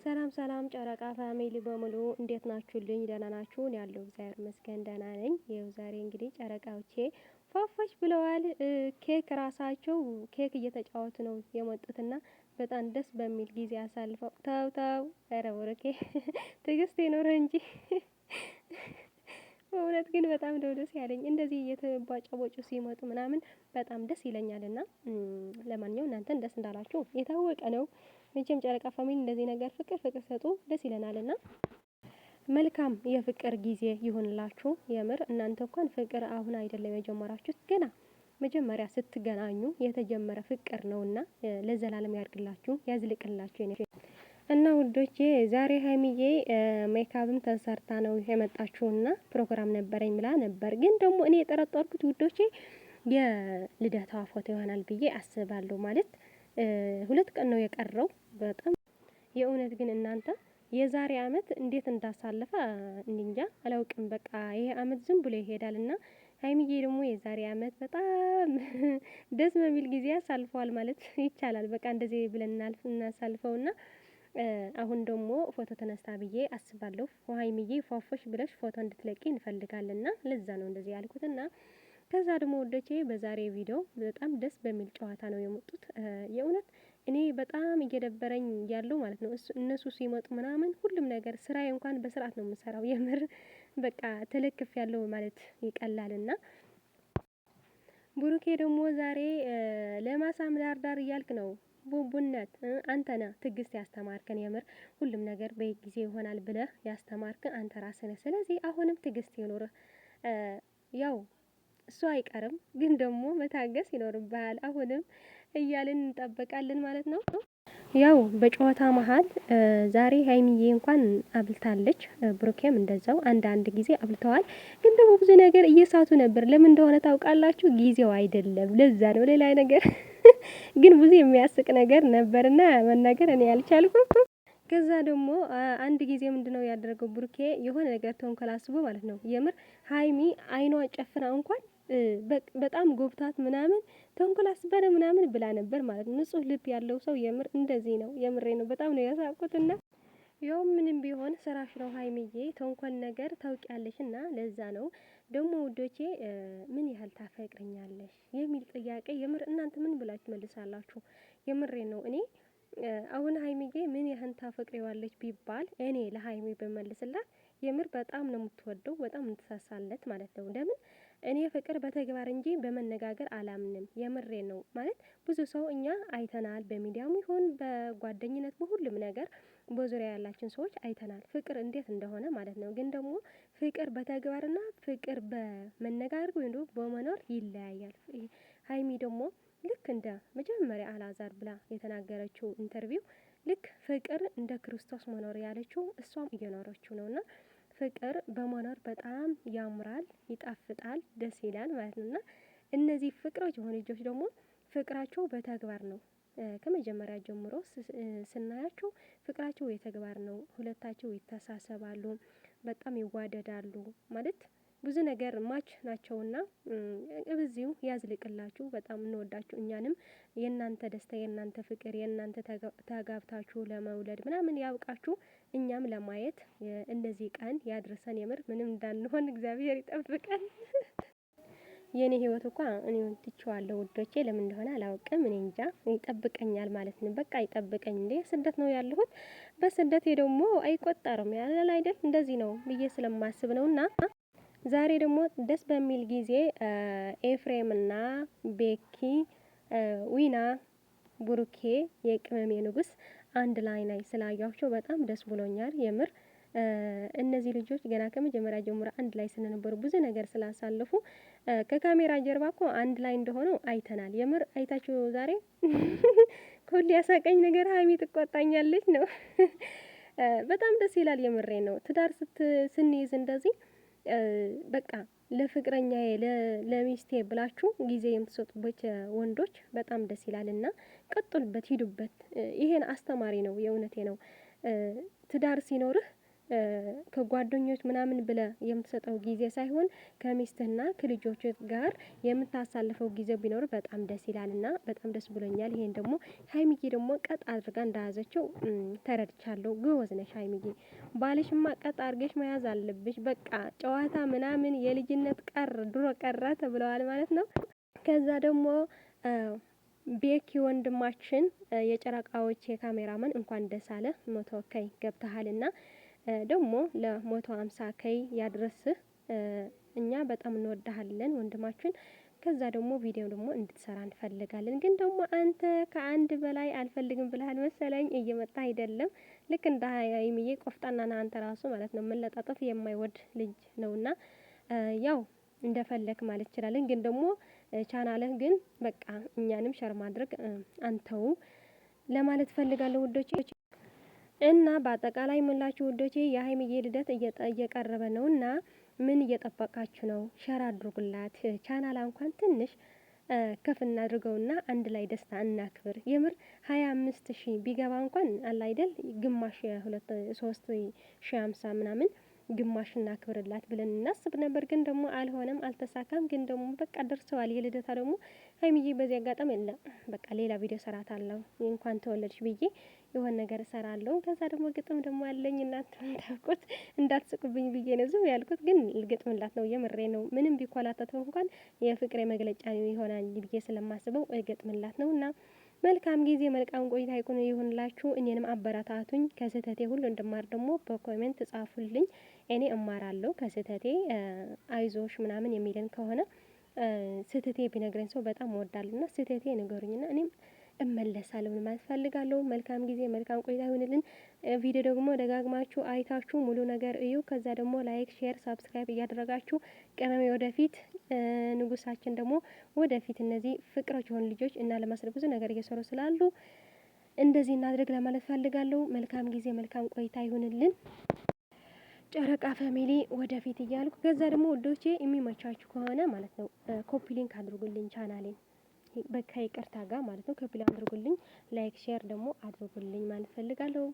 ሰላም ሰላም ጨረቃ ፋሚሊ በሙሉ እንዴት ናችሁልኝ? ደህና ናችሁ? እኔ ያለው እግዚአብሔር ይመስገን ደህና ነኝ። ይኸው ዛሬ እንግዲህ ጨረቃዎቼ ፏፏሽ ብለዋል። ኬክ ራሳቸው ኬክ እየተጫወቱ ነው የመጡትና በጣም ደስ በሚል ጊዜ አሳልፈው ተው ተው፣ ኧረ ወረኬ ትዕግስት ይኖርህ እንጂ በእውነት ግን በጣም ደስ ያለኝ እንደዚህ እየተቧጫቦጩ ሲመጡ ምናምን በጣም ደስ ይለኛልና ለማንኛውም እናንተን ደስ እንዳላችሁ የታወቀ ነው። መቼም ጨረቃ ፋሚሊ እንደዚህ ነገር ፍቅር ሰጡ ደስ ይለናልና መልካም የፍቅር ጊዜ ይሁንላችሁ። የምር እናንተ እንኳን ፍቅር አሁን አይደለም የጀመራችሁት፣ ገና መጀመሪያ ስትገናኙ የተጀመረ ፍቅር ነውና ለዘላለም ያድርግላችሁ ያዝልቅላችሁ። እና ውዶቼ ዛሬ ሀይሚዬ ሜካፕም ተሰርታ ነው የመጣችውና ፕሮግራም ነበረኝ ብላ ነበር። ግን ደግሞ እኔ የጠረጠርኩት ውዶቼ የልደታ ፎቶ ይሆናል ብዬ አስባለሁ። ማለት 2 ቀን ነው የቀረው። በጣም የእውነት ግን እናንተ የዛሬ አመት እንዴት እንዳሳለፈ እንጃ አላውቅም። በቃ ይሄ አመት ዝም ብሎ ይሄዳልና ሀይሚዬ ደግሞ የዛሬ አመት በጣም ደስ በሚል ጊዜ አሳልፈዋል ማለት ይቻላል። በቃ እንደዚህ ብለን እናሳልፈውና አሁን ደግሞ ፎቶ ተነስታ ብዬ አስባለሁ። ሀይሚዬ ፏፏሽ ብለሽ ፎቶ እንድትለቂ እንፈልጋለንና ለዛ ነው እንደዚህ ያልኩትና ከዛ ደግሞ ወዶቼ በዛሬ ቪዲዮ በጣም ደስ በሚል ጨዋታ ነው የመጡት። የእውነት እኔ በጣም እየደበረኝ ያለው ማለት ነው እነሱ ሲመጡ ምናምን ሁሉም ነገር ስራዬ እንኳን በስርዓት ነው የምሰራው። የምር በቃ ተለክፍ ያለው ማለት ይቀላልና ብሩኬ ደግሞ ዛሬ ለማሳም ዳር እያልክ ነው። ቡቡነት አንተ ነህ ትዕግስት ያስተማርከን። የምር ሁሉም ነገር በጊዜ ይሆናል ብለህ ያስተማርከን አንተ ራስህ ነህ። ስለዚህ አሁንም ትዕግስት ይኖርህ። ያው እሱ አይቀርም ግን ደግሞ መታገስ ይኖርብሃል። አሁንም እያልን እንጠብቃለን ማለት ነው። ያው በጨዋታ መሀል ዛሬ ሀይሚዬ እንኳን አብልታለች፣ ብሩኬም እንደዛው አንድ ጊዜ አብልተዋል። ግን ደግሞ ብዙ ነገር እየሳቱ ነበር። ለምን እንደሆነ ታውቃላችሁ? ጊዜው አይደለም፣ ለዛ ነው። ሌላ ነገር ግን ብዙ የሚያስቅ ነገር ነበርና መናገር እኔ ያልቻልኩም። ከዛ ደግሞ አንድ ጊዜ ምንድነው ያደረገው ብሩኬ የሆነ ነገር ተንኮል አስቦ ማለት ነው። የምር ሀይሚ አይኗ ጨፍና እንኳን በጣም ጎብታት ምናምን ተንኮል አስበረ ምናምን ብላ ነበር ማለት ነው። ንጹህ ልብ ያለው ሰው የምር እንደዚህ ነው። የምሬ ነው። በጣም ነው ያሳቁትና ያው ምንም ቢሆን ስራሽ ነው ሀይሚዬ፣ ተንኮል ነገር ታውቂያለሽና ለዛ ነው ደግሞ ውዶቼ ምን ያህል ታፈቅረኛለሽ የሚል ጥያቄ የምር እናንተ ምን ብላችሁ መልሳላችሁ? የምሬ ነው። እኔ አሁን ሀይሚዬ ምን ያህል ታፈቅሪዋለች ቢባል እኔ ለሀይሚ በመልስላት የምር በጣም ነው የምትወደው፣ በጣም የምትሳሳለት ማለት ነው። ለምን እኔ ፍቅር በተግባር እንጂ በመነጋገር አላምንም። የምሬ ነው። ማለት ብዙ ሰው እኛ አይተናል፣ በሚዲያም ይሁን በጓደኝነት በሁሉም ነገር በዙሪያ ያላችን ሰዎች አይተናል ፍቅር እንዴት እንደሆነ ማለት ነው። ግን ደግሞ ፍቅር በተግባርና ፍቅር በመነጋገር ወይም ደግሞ በመኖር ይለያያል። ሀይሚ ደግሞ ልክ እንደ መጀመሪያ አላዛር ብላ የተናገረችው ኢንተርቪው ልክ ፍቅር እንደ ክርስቶስ መኖር ያለችው እሷም እየኖረችው ነውና ፍቅር በመኖር በጣም ያምራል፣ ይጣፍጣል፣ ደስ ይላል ማለት ነውና እነዚህ ፍቅሮች የሆኑ ልጆች ደግሞ ፍቅራቸው በተግባር ነው። ከመጀመሪያ ጀምሮ ስናያቸው ፍቅራቸው የተግባር ነው። ሁለታቸው ይተሳሰባሉ፣ በጣም ይዋደዳሉ ማለት ብዙ ነገር ማች ናቸውና እብዚሁ ያዝልቅላችሁ። በጣም እንወዳችሁ። እኛንም የእናንተ ደስታ፣ የእናንተ ፍቅር፣ የእናንተ ተጋብታችሁ ለመውለድ ምናምን ያብቃችሁ። እኛም ለማየት እንደዚህ ቀን ያድርሰን። የምር ምንም እንዳንሆን እግዚአብሔር ይጠብቀን። የኔ ህይወት እንኳን እኔ ትቼዋለሁ ውዶቼ፣ ለምን እንደሆነ አላውቅም። እኔ እንጃ ይጠብቀኛል ማለት ነው። በቃ ይጠብቀኝ። እንዴ ስደት ነው ያለሁት። በስደት ደግሞ አይቆጠርም ያለ አይደል? እንደዚህ ነው ብዬ ስለማስብ ነውና ዛሬ ደግሞ ደስ በሚል ጊዜ ኤፍሬምና ቤኪ ዊና ብሩኬ የቅመሜ ንጉስ አንድ ላይ ስላያቸው በጣም ደስ ብሎኛል። የምር እነዚህ ልጆች ገና ከመጀመሪያ ጀምሮ አንድ ላይ ስለነበሩ ብዙ ነገር ስላሳለፉ ከካሜራ ጀርባ እኮ አንድ ላይ እንደሆኑ አይተናል። የምር አይታችሁ ዛሬ ሁሉ ያሳቀኝ ነገር ሀይሚ ትቆጣኛለች ነው። በጣም ደስ ይላል። የምሬ ነው። ትዳር ስንይዝ እንደዚህ በቃ ለፍቅረኛዬ ለሚስቴ ብላችሁ ጊዜ የምትሰጡበት ወንዶች በጣም ደስ ይላልና ቀጥሉበት፣ ሂዱበት። ይሄን አስተማሪ ነው። የእውነቴ ነው። ትዳር ሲኖርህ ከጓደኞች ምናምን ብለ የምትሰጠው ጊዜ ሳይሆን ከሚስትህና ከልጆች ጋር የምታሳልፈው ጊዜ ቢኖር በጣም ደስ ይላልና በጣም ደስ ብሎኛል። ይሄን ደግሞ ሀይሚዬ ደግሞ ቀጥ አድርጋ እንደያዘችው ተረድቻለሁ። ጎበዝ ነሽ ሀይሚዬ። ባልሽማ ቀጥ አድርገሽ መያዝ አለብሽ። በቃ ጨዋታ ምናምን የልጅነት ድሮ ቀረ ተብለዋል ማለት ነው። ከዛ ደግሞ ቤኪ ወንድማችን የጨረቃዎች የካሜራማን እንኳን ደስ አለ 100K ገብተሃልና ደግሞ ለ150K ያድረስህ። እኛ በጣም እንወድሃለን ወንድማችን። ከዛ ደግሞ ቪዲዮ ደግሞ እንድትሰራ እንፈልጋለን። ግን ደግሞ አንተ ከአንድ በላይ አልፈልግም ብለሃል መሰለኝ። እየመጣ አይደለም። ልክ እንደ ሀይሚዬ ቆፍጣና አንተ ራሱ ማለት ነው። መለጣጠፍ የማይወድ ልጅ ነውና ያው እንደፈለክ ማለት ይችላል። ግን ደግሞ ቻናልህ ግን በቃ እኛንም ሸር ማድረግ አንተው ለማለት ፈልጋለሁ ውዶቼ። እና በአጠቃላይ ምላችሁ ውዶቼ የሀይሚዬ ልደት እየቀረበ ነውና ምን እየጠበቃችሁ ነው? ሸር አድርጉላት። ቻናላ እንኳን ትንሽ ከፍ እናድርገውና አንድ ላይ ደስታ እናክብር። የምር 25 ሺህ ቢገባ እንኳን አለ አይደል ግማሽ 350 ምናምን ግማሽ እናክብርላት ብለን እናስብ ነበር። ግን ደግሞ አልሆነም፣ አልተሳካም። ግን ደግሞ በቃ ደርሰዋል። የልደታ ደግሞ ሀይሚዬ በዚህ አጋጣሚ የለም በቃ ሌላ ቪዲዮ ሰራታለሁ እንኳን ተወለድሽ ብዬ የሆነ ነገር እሰራለሁ። ከዛ ደግሞ ግጥም ደግሞ አለኝ እናንተ ታውቁት እንዳትስቁብኝ ብዬ ነው ዝም ያልኩት። ግን ልገጥምላት ነው የምሬ ነው። ምንም ቢኮላተተው እንኳን የፍቅሬ መግለጫ ይሆናል ብዬ ስለማስበው እገጥምላት ነው። እና መልካም ጊዜ መልካም ቆይታ ይሁንላችሁ። እኔንም አበረታቱኝ። ከስህተቴ ሁሉ እንድማር ደግሞ በኮሜንት ጻፉልኝ። እኔ እማራለሁ ከስህተቴ። አይዞሽ ምናምን የሚልን ከሆነ ስህተቴ ቢነግረኝ ሰው በጣም እወዳለሁና ስህተቴ ንገሩኝና እኔም እመለሳለሁ ማለት ፈልጋለሁ። መልካም ጊዜ መልካም ቆይታ ይሁንልን። ቪዲዮ ደግሞ ደጋግማችሁ አይታችሁ ሙሉ ነገር እዩ። ከዛ ደግሞ ላይክ፣ ሼር፣ ሳብስክራይብ እያደረጋችሁ ቅመሜ ወደፊት ንጉሳችን ደግሞ ወደፊት እነዚህ ፍቅሮች የሆኑ ልጆች እና ለማስረ ብዙ ነገር እየሰሩ ስላሉ እንደዚህ እናድርግ ለማለት ፈልጋለሁ። መልካም ጊዜ መልካም ቆይታ ይሁንልን። ጨረቃ ፋሚሊ ወደፊት እያልኩ ከዛ ደግሞ ወዶቼ የሚመቻችሁ ከሆነ ማለት ነው ኮፒ ሊንክ አድርጉልኝ ቻናሌን በቃ ይቅርታ ጋር ማለት ነው። ኮፒ ሊንክ አድርጉልኝ፣ ላይክ ሼር ደግሞ አድርጉልኝ ማለት ፈልጋለሁ።